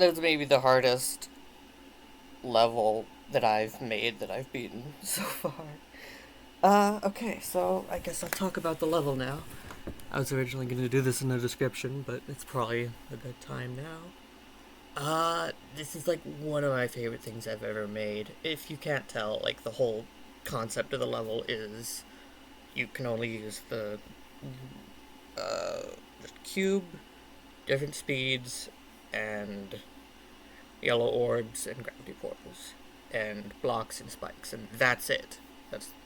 That's maybe the hardest level that I've made that I've beaten so far. Okay, so I guess I'll talk about the level now. I was originally going to do this in the description, but it's probably a good time now. This is like one of my favorite things I've ever made. If you can't tell, like the whole concept of the level is you can only use uh, the cube, different speeds, and yellow orbs and gravity portals, and blocks and spikes, and that's it.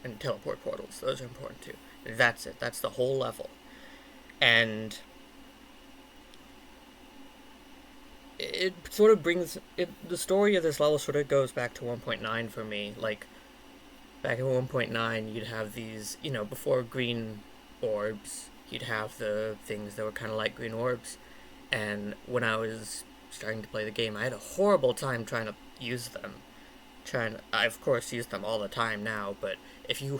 And teleport portals. Those are important too. That's it. That's the whole level, and it sort of brings it. The story of this level sort of goes back to 1.9 for me. Like back in 1.9, you'd have these, before green orbs, you'd have the things that were kind of like green orbs, and when I was starting to play the game, I had a horrible time trying to use them. I of course use them all the time now, but if you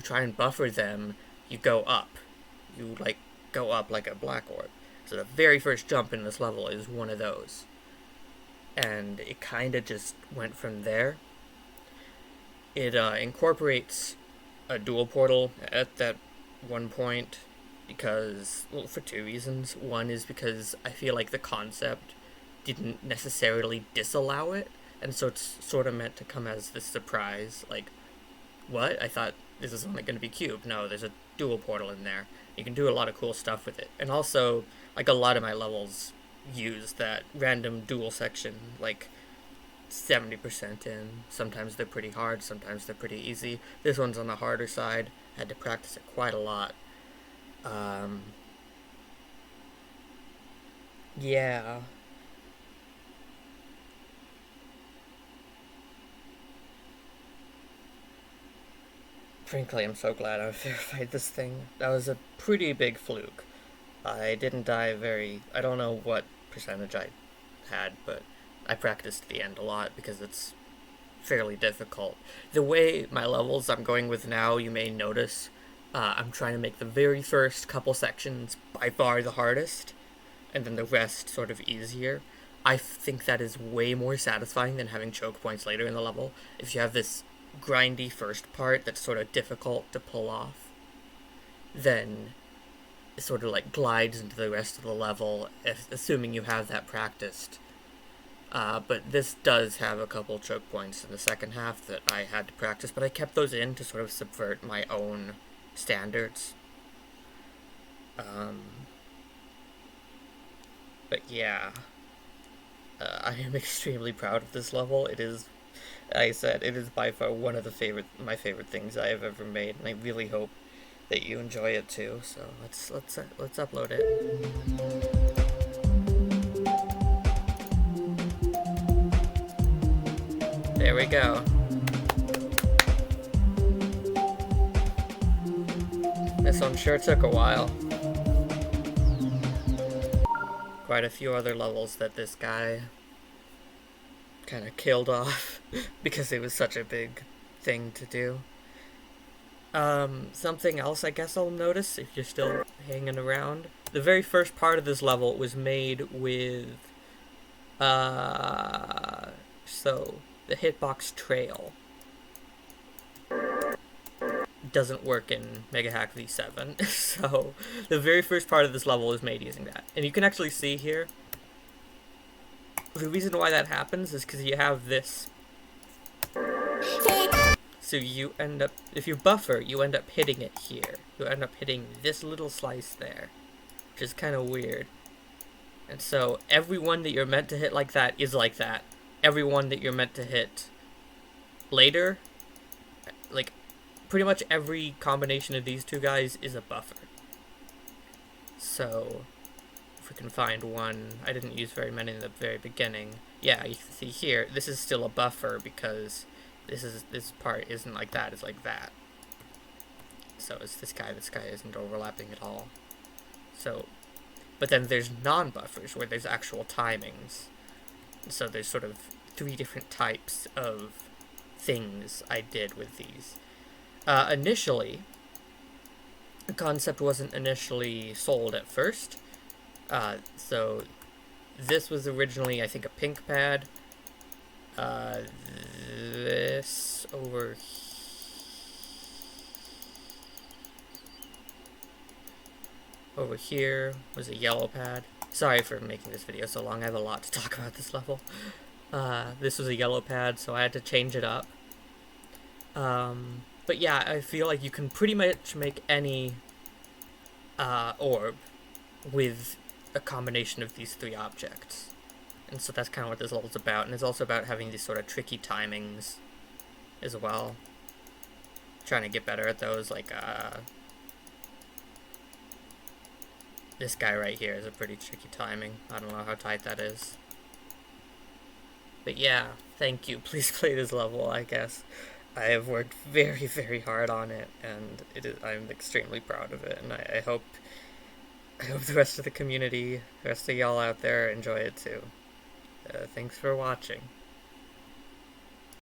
try and buffer them, you go up. You like go up like a black orb. So the very first jump in this level is one of those. And it kind of just went from there. It incorporates a dual portal at that one point because, well, for two reasons. One is because I feel like the concept didn't necessarily disallow it, and so it's sort of meant to come as this surprise. Like, what? I thought this is only going to be cube. No, there's a dual portal in there. You can do a lot of cool stuff with it. And also, like, a lot of my levels use that random dual section, like 70% in. Sometimes they're pretty hard, sometimes they're pretty easy. This one's on the harder side. I had to practice it quite a lot. Yeah. Frankly, I'm so glad I verified this thing. That was a pretty big fluke. I didn't die I don't know what percentage I had, but I practiced the end a lot because it's fairly difficult. The way my levels I'm going with now, you may notice, I'm trying to make the very first couple sections by far the hardest, and then the rest sort of easier. I think that is way more satisfying than having choke points later in the level. If you have this grindy first part that's sort of difficult to pull off, then it sort of like glides into the rest of the level, assuming you have that practiced. But this does have a couple choke points in the second half that I had to practice, but I kept those in to sort of subvert my own standards. But yeah, I am extremely proud of this level. It is, like I said, it is by far one of my favorite things I have ever made, and I really hope that you enjoy it too. So let's upload it. There we go. This one sure took a while. Quite a few other levels that this guy kind of killed off because it was such a big thing to do. Something else I guess I'll notice if you're still hanging around. The very first part of this level was made with, so the hitbox trail doesn't work in Mega Hack V7, so the very first part of this level is made using that. And you can actually see here, the reason why that happens is because you have this. So you end up, if you buffer, you end up hitting it here. You end up hitting this little slice there, which is kind of weird. And so every one that you're meant to hit like that is like that. Every one that you're meant to hit later, like pretty much every combination of these two guys is a buffer. So if we can find one, I didn't use very many in the very beginning. Yeah, you can see here, this is still a buffer because this part isn't like that, it's like that. So it's this guy isn't overlapping at all. So, but then there's non-buffers where there's actual timings. So there's sort of three different types of things I did with these. Initially, the concept wasn't initially sold at first. So this was originally, I think, a pink pad. Uh, this over here was a yellow pad. Sorry for making this video so long. I have a lot to talk about this level. This was a yellow pad, so I had to change it up. But yeah, I feel like you can pretty much make any orb with a combination of these three objects. And so that's kind of what this level's about. And it's also about having these sort of tricky timings as well. Trying to get better at those, like, this guy right here is a pretty tricky timing. I don't know how tight that is. But yeah, thank you. Please play this level, I guess. I have worked very, very hard on it, and I'm extremely proud of it, and I hope the rest of the community, the rest of y'all out there enjoy it too. Thanks for watching.